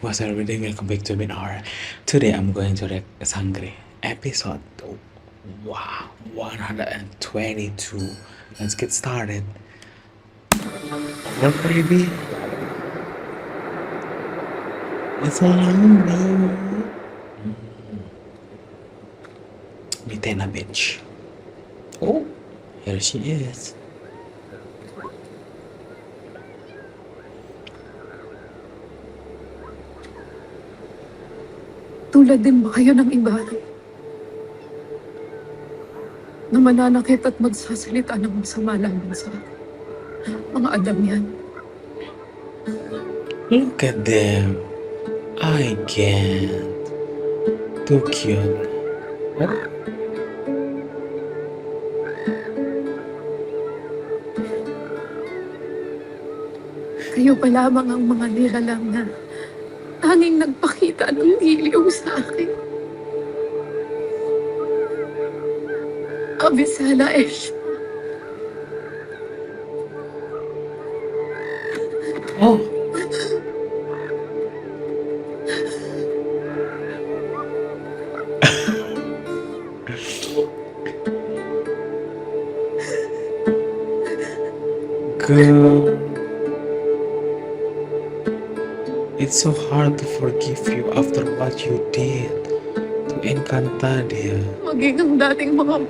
What's up, everybody? Welcome back to Binar. Today I'm going to react Sangre episode 122. Let's get started. What baby? It's a long road. Mitena bitch. Oh, here she is. Tulad din ba kayo ng iba na mananakit at magsasalita ng masama laban sa mga Adam yan? Look at them. I can't. Too cute. What? Kayo pa lamang ang mga nilalang na tanging nagpakita ng giliw sa akin. Abisala Esh. Oh. Girl, it's so hard to forgive you after what you did to Encantadia. Maging ang dating mga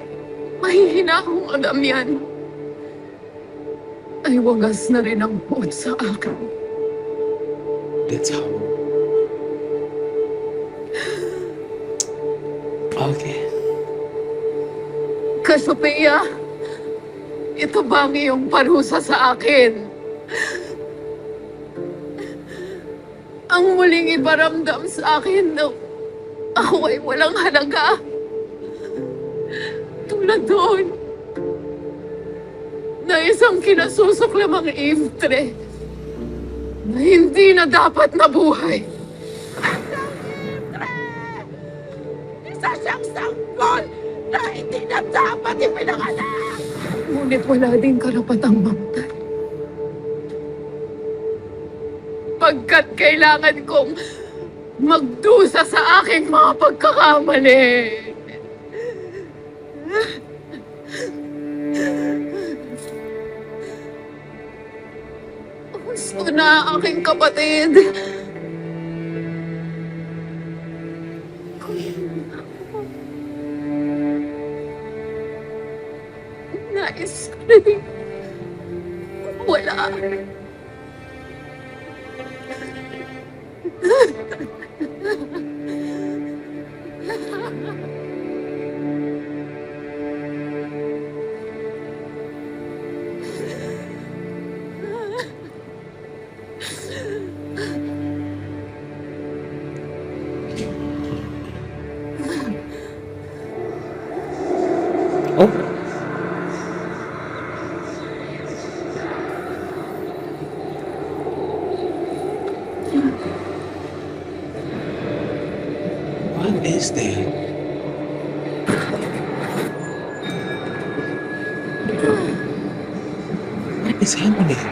mahihinahong Adam yan ay wagas na rin ang buod sa akin. That's how. Okay. Cassiopeia, ito ba ang iyong parusa sa akin? Ang muling iparamdam sa akin na ako ay walang halaga. Tulad doon na isang kinasusok lamang iftre na hindi na dapat nabuhay. Isa siyang sanggol na hindi na dapat ipinanganak! Ngunit wala din karapatang mamatay. Pagkat kailangan kong magdusa sa aking mga pagkakamali. Gusto na aking kapatid. Nais ko na rin wala. Oh. What is that? What is happening?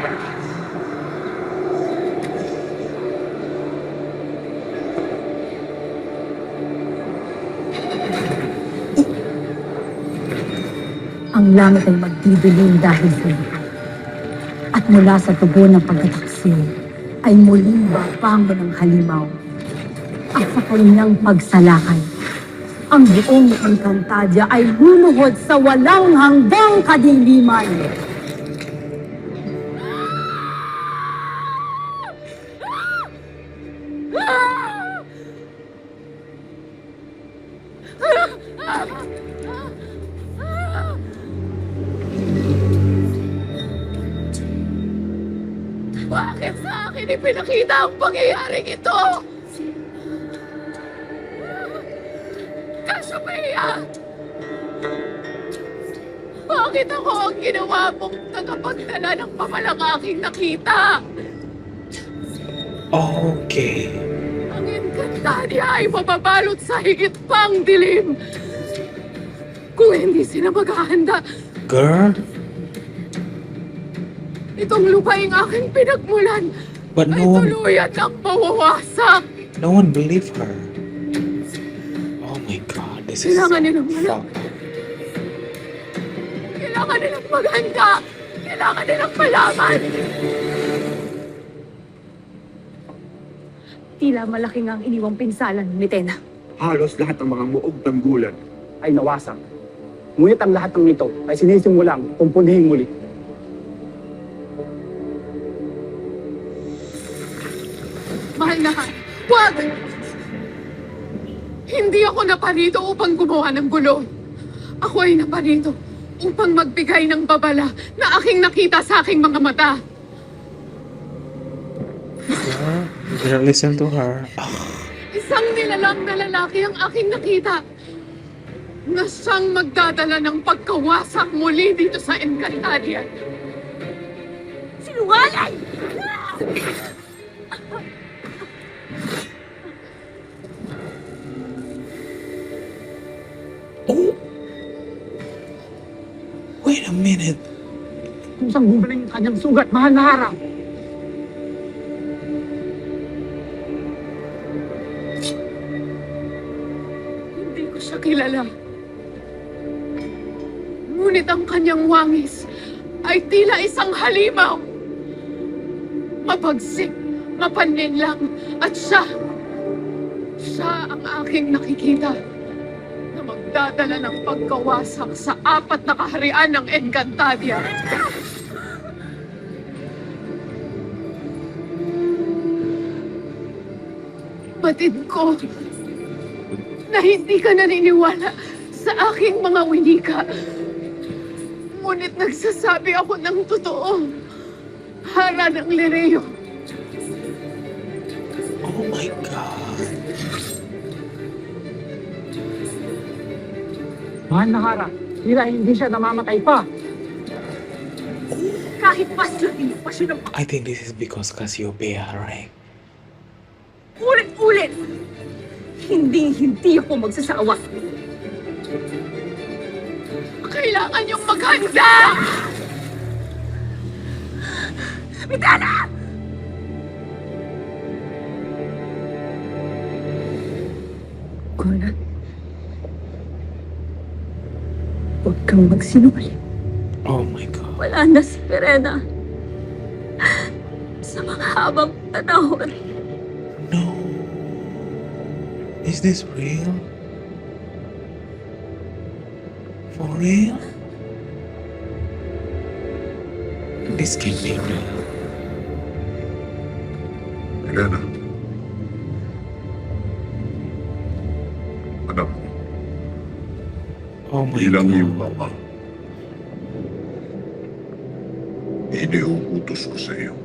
Ang langit ay magdidilim dahil sa iyo. At mula sa tubo ng pagkataksil ay muling babango ng halimaw. At sa kanyang pagsalakay, ang buong Encantadia ay luluhod sa walang hanggang kadiliman. Bakit sa akin ipinakita ang pangyayaring ito? Cassiopeia! Bakit ako ang ginawa mong tagapagdala ng pamalang aking nakita? Okay. Ang Encantadia ay mababalot sa higit pang dilim. Kung hindi sila maghahanda, Girl, itong lupaing aking pinagmulan but ay no one. tuluyan ng mawawasak. No one believed her. Oh my god, this is so Kailangan nilang fucked. Kailangan nilang maghanda! Kailangan nilang malaman! Tila malaki nga ang iniwang pinsalan ni Tena. Halos lahat ng mga muog ng gulat ay nawasak. Ngunit ang lahat ng ito ay sinisimulang kumpunhing muli. Mahal na Han, huwag! Hindi ako naparito upang gumawa ng gulo. Ako ay naparito upang magbigay ng babala na aking nakita sa aking mga mata. Yeah, you didn't listen to her. Isang nilalang na lalaki ang aking nakita na siyang magdadala ng pagkawasak muli dito sa Encantadia. Sinungaling! Oh! Wait a minute. Kung saan gumaling ang kanyang sugat, mahal na harap. Hindi ko siya kilala. Ngunit ang kanyang wangis ay tila isang halimaw. Mabagsik, mapaninlang, at siya ang aking nakikita na magdadala ng pagkawasak sa 4 na kaharian ng Encantadia. Batid ko na hindi ka naniniwala sa aking mga winika. Ngunit nagsasabi ako ng totoo. Hara ng Lireo. Oh my god. Mahal na harap. Tila hindi siya namamatay pa. Kahit mas laking pa siya ng I think this is because Cassiopeia, right? ulit-ulit. Hindi ako magsasawa. Kailangan yung maghanda! Mitana! Conrad, huwag kang magsinungaling. Oh my god. Wala na si Verena. Sa mga habang panahon. No. Is this real? For real? This can't be real. Elena. Anak, Oh my bilang iyong god. mama, iniuutos ko sa iyo.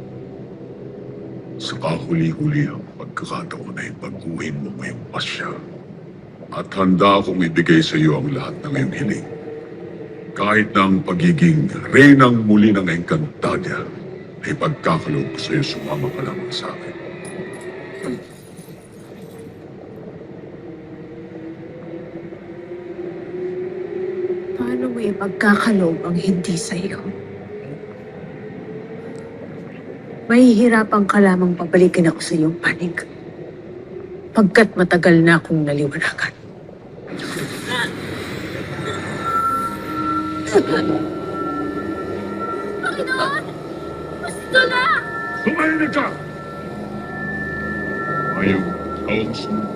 Sa kahuli-huli ang pagkakataon ay baguhin mo ngayong pasya. At handa akong ibigay sa iyo ang lahat ng iyong hiling. Kahit na ang pagiging reynang muli ng Encantadia ay pagkakaloob ko sa iyo, sumama ka lamang sa akin. Paano mo ipagkakaloob ang hindi sa'yo? Mahihirapan ka lamang pabalikin ako sa iyong panig. Pagkat matagal na akong naliwanagan. Panginoon! Gusto na! Tumahimik ka! Ayaw, tawag sumunod.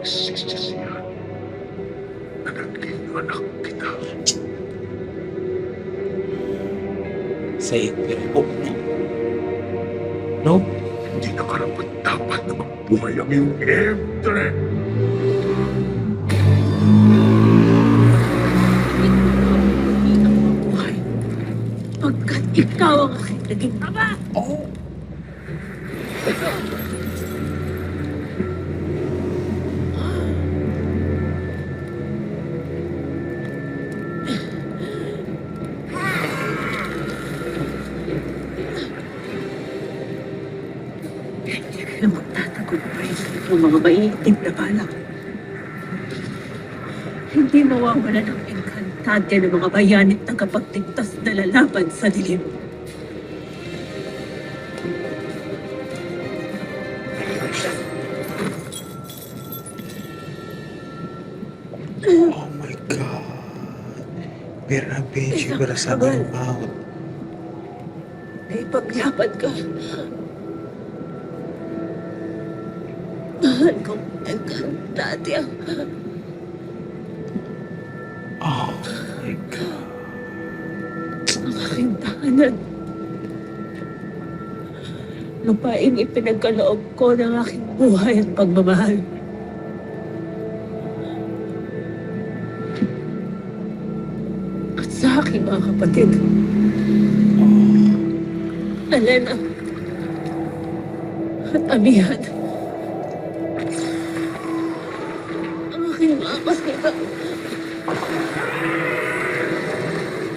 Nagsisisihan na naging anak kita. Say it. Oh, no. Nope. Hindi na karapat dapat na magbuhay ang iyong Emtre. Buhay. Pagkat ikaw ang aking naging ama! Oh. ng mga maiitim na balak. Hindi mawawala ng engkantadya ng mga bayanit na kapagligtas na lalaban sa dilim. Oh my God. Pero bersabar maut. Naipaglaban ka. Mahal kong engkantadya. Oh my God. Ang aking tahanan. Lupaing ipinagkaloob ko ng aking buhay at pagmamahal. At sa aking mga kapatid, Elena at Amihan, ang aking mga kasita,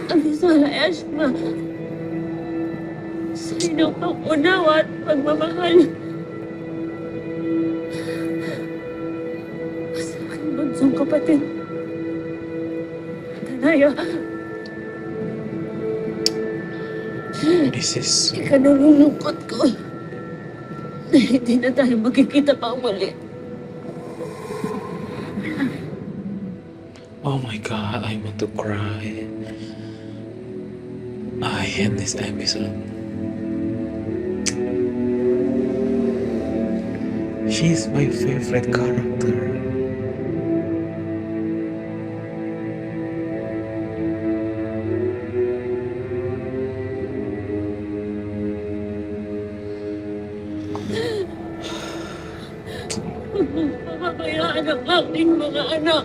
ang Isala Eshma, sa inyong pag-unawa at pagmamahal. Sa aking bansong kapatid, Tanaya, This is so... ikanulungkot ko na hindi na tayo magkikita pa muli. Oh my God, I want to cry. I end this episode. She's my favorite character. Huwag mong pababayaan ang aking mga anak.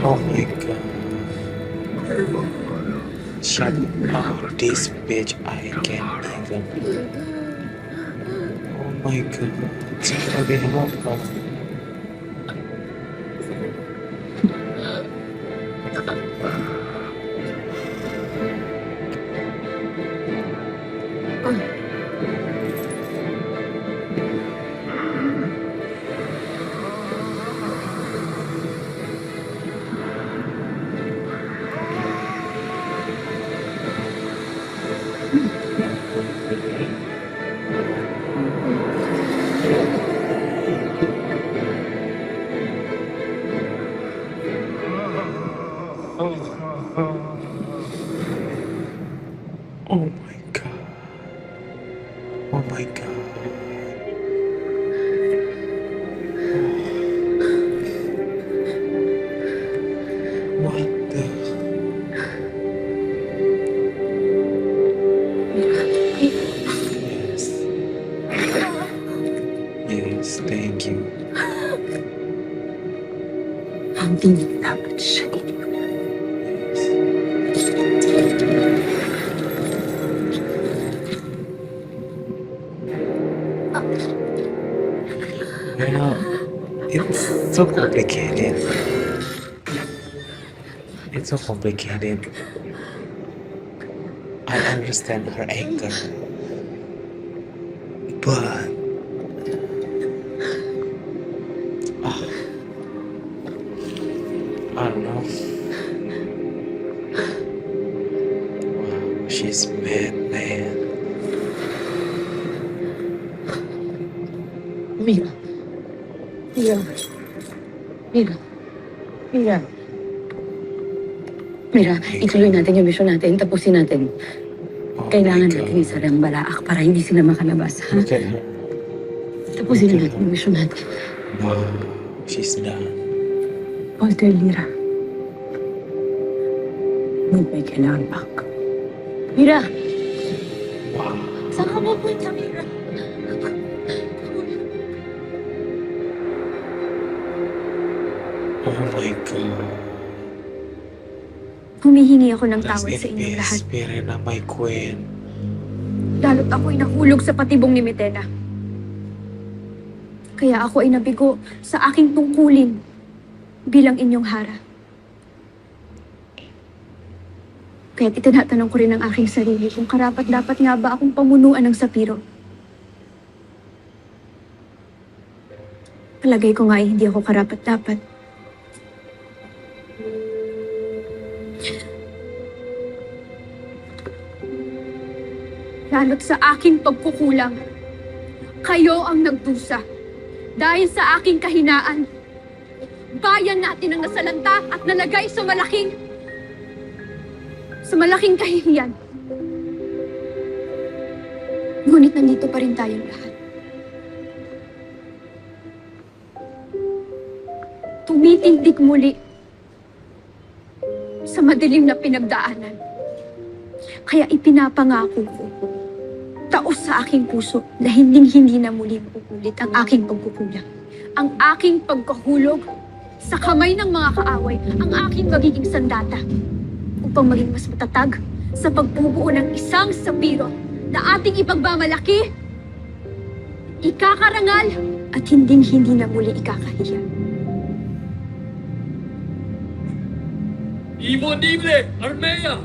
Oh my God. Shut up, this bitch. I can't even. Oh my God. Somebody help her. Oh my God. Oh my God. What the? Yes. Yes, thank you. Hindi niya dapat siya Yes. It's so complicated. It's so complicated. I understand her anger. But I don't know. Wow, she's mad, man. Mira. Mira. Mira. Mira. Mira, ituloy natin yung mission natin. Tapusin natin. Oh Kailangan my natin God. isara ang balaak para hindi sila makalabas, ha? Look at her. Tapusin na natin yung mission natin. Wow, she's done. Walter Lira. Huwag may kailangan back. Mira! Wow. Saan ka pupunta, Mira? Oh my God. Humihingi ako ng That's tawad sa inyong lahat. Spirit na my queen. Lalo't ako'y nahulog sa patibong ni Metena. Kaya ako ay nabigo sa aking tungkulin bilang inyong hara. Kaya't itinatanong ko rin ang aking sarili kung karapat-dapat nga ba akong pamunuan ng Sapiro. Palagay ko nga ay hindi ako karapat-dapat. Lalo't sa aking pagkukulang, kayo ang nagdusa. Dahil sa aking kahinaan, bayan natin ang nasalanta at nalagay sa malaking kahihiyan. Ngunit nandito pa rin tayong lahat. Tumitindig muli sa madilim na pinagdaanan. Kaya ipinapangako ko, taos sa aking puso na hinding-hindi na muli uulit ang aking pagkukulang. Ang aking pagkahulog sa kamay ng mga kaaway, ang aking magiging sandata upang maging mas matatag sa pagbubuo ng isang Sapiro na ating ipagmamalaki, ikakarangal at hinding-hindi na muli ikakahiya. Imposible, Armea!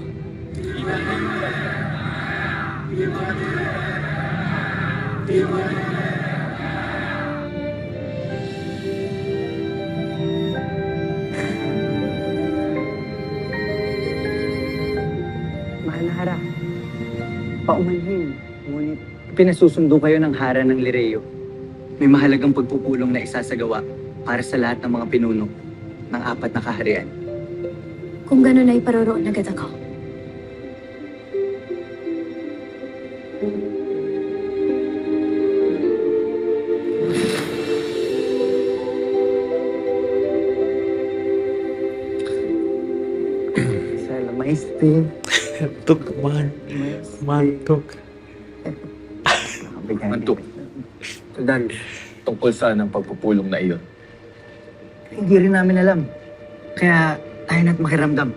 Mahal na Hara, paumanhin, ngunit pinasusundo kayo ng Hara ng Lireo. May mahalagang pagpupulong na isasagawa para sa lahat ng mga pinuno ng 4 na kaharian. Kung gano'n ay paroroon agad ako. Maestre. Tuk man. Mantuk. Mantuk. Dahil tungkol saan ang pagpupulong na iyon? Hindi rin namin alam. Kaya tayo na't makiramdam.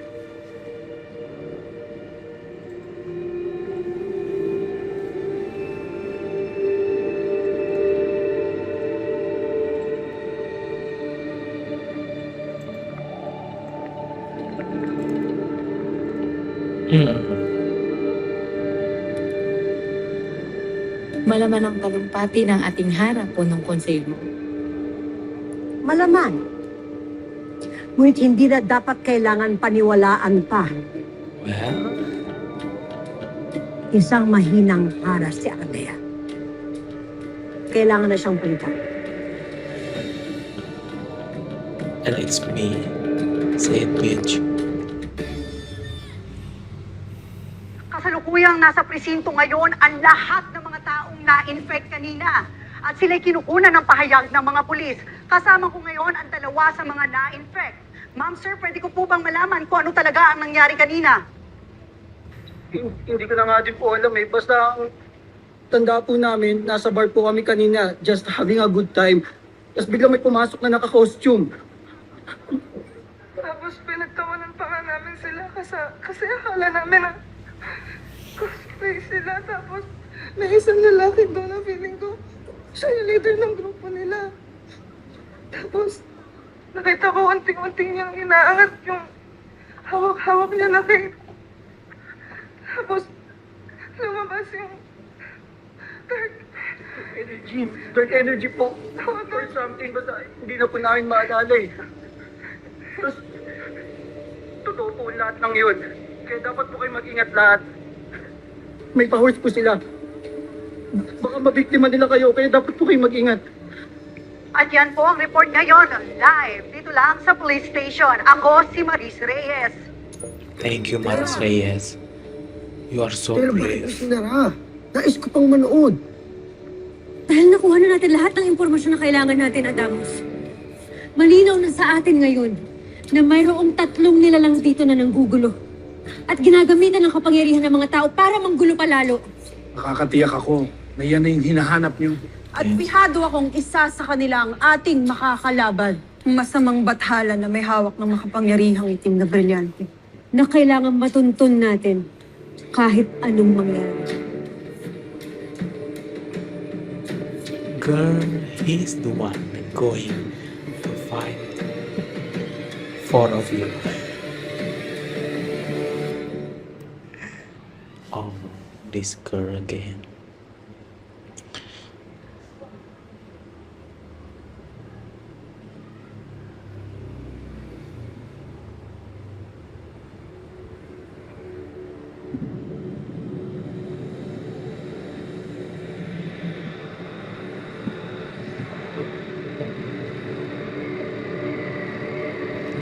Malaman ang talumpati ng ating harap po ng konsehlo. Malaman. Ngunit hindi na dapat kailangan paniwalaan pa. Well, Isang mahinang hara si Ardea. Kailangan na siyang palitan. and it's me, said Bitch. Kasalukuyang nasa presinto ngayon ang lahat ng mga taong na-infect kanina. At sila'y kinukunan ng pahayag ng mga pulis. Kasama ko ngayon ang 2 sa mga na-infect. Ma'am, sir, pwede ko po bang malaman kung ano talaga ang nangyari kanina? Hindi ko na nga din po alam eh. Basta ang tanda po namin, nasa bar po kami kanina, just having a good time. Tapos biglang may pumasok na naka-costume. Tapos pinagtawanan pa nga namin sila kasi akala namin na cosplay sila. Tapos may isang lalaki doon na feeling ko siya yung leader ng grupo nila. Tapos nakita ko unting-unting niyang inaangat yung hawak-hawak niya na kay. Tapos lumabas yung Dark energy po. Or something, basta hindi na po namin maalala eh. Tapos, totoo po lahat ng yun. Kaya dapat po kayo mag-ingat lahat. May pa-horse po sila. Baka mabiktima nila kayo, kaya dapat po kayo mag-ingat. At yan po ang report ngayon, live, dito lang sa police station. Ako si Maris Reyes. Thank you, Maris Reyes. You are so Pero brave. bakit sinara? Nais ko pang manood. Dahil nakuha na natin lahat ng impormasyon na kailangan natin, Adamos. Malinaw na sa atin ngayon na mayroong 3 nilalang dito na nanggugulo. At ginagamitan ng kapangyarihan ng mga tao para manggulo pa lalo. Nakakatiyak ako na yan na yung hinahanap niyo. At bihado akong isa sa kanilang ating makakalaban. Masamang bathala na may hawak ng makapangyarihang itim na brilyante. Na kailangan matuntun natin kahit anong mangyari. girl, he's the one going to fight four of you. Oh, this girl again.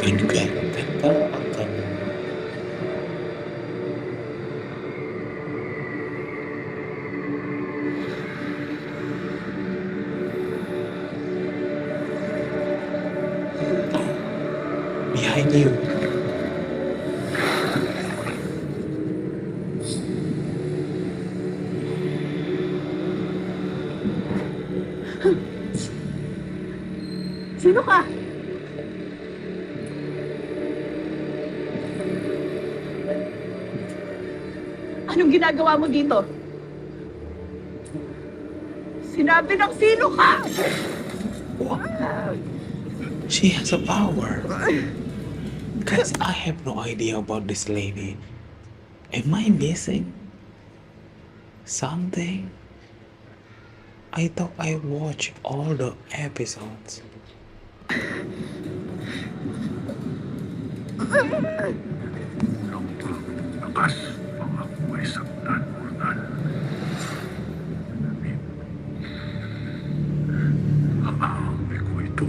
Ganda ang kanya. Behind you. Sino ka? Anong ginagawa mo dito? Sinabi ng sino ka! She has a power. Guys, I have no idea about this lady. Am I missing something? I thought I watched all the episodes. Lakas, mga buhay saktan, Mortal. Aamay ko ito.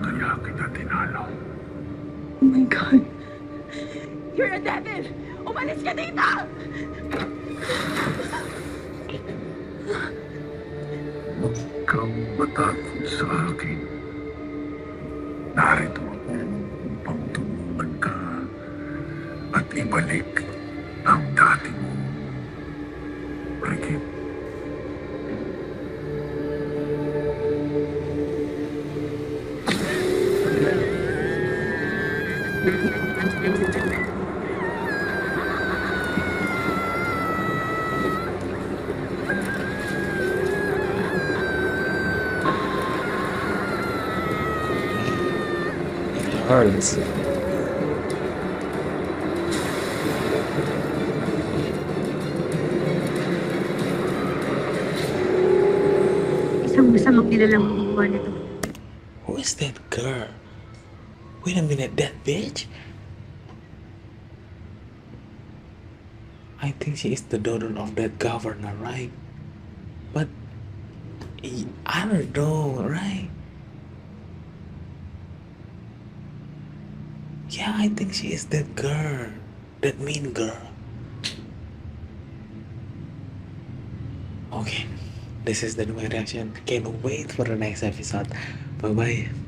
Kaya kita tinalaw. Oh my God. You're a devil! Umalis ka dito! Huwag kang matakot sa akin. Narito ako upang tulungan ka at ibalik ang dati mo. Brigid. It hurts. Isang masamang nilalang gumawa nito. Who is that girl? Wait a minute, that bitch? I think she is the daughter of that governor, right? But I don't know, right? Yeah, I think she is that girl, that mean girl. Okay, this is the new reaction. Can't wait for the next episode. Bye bye.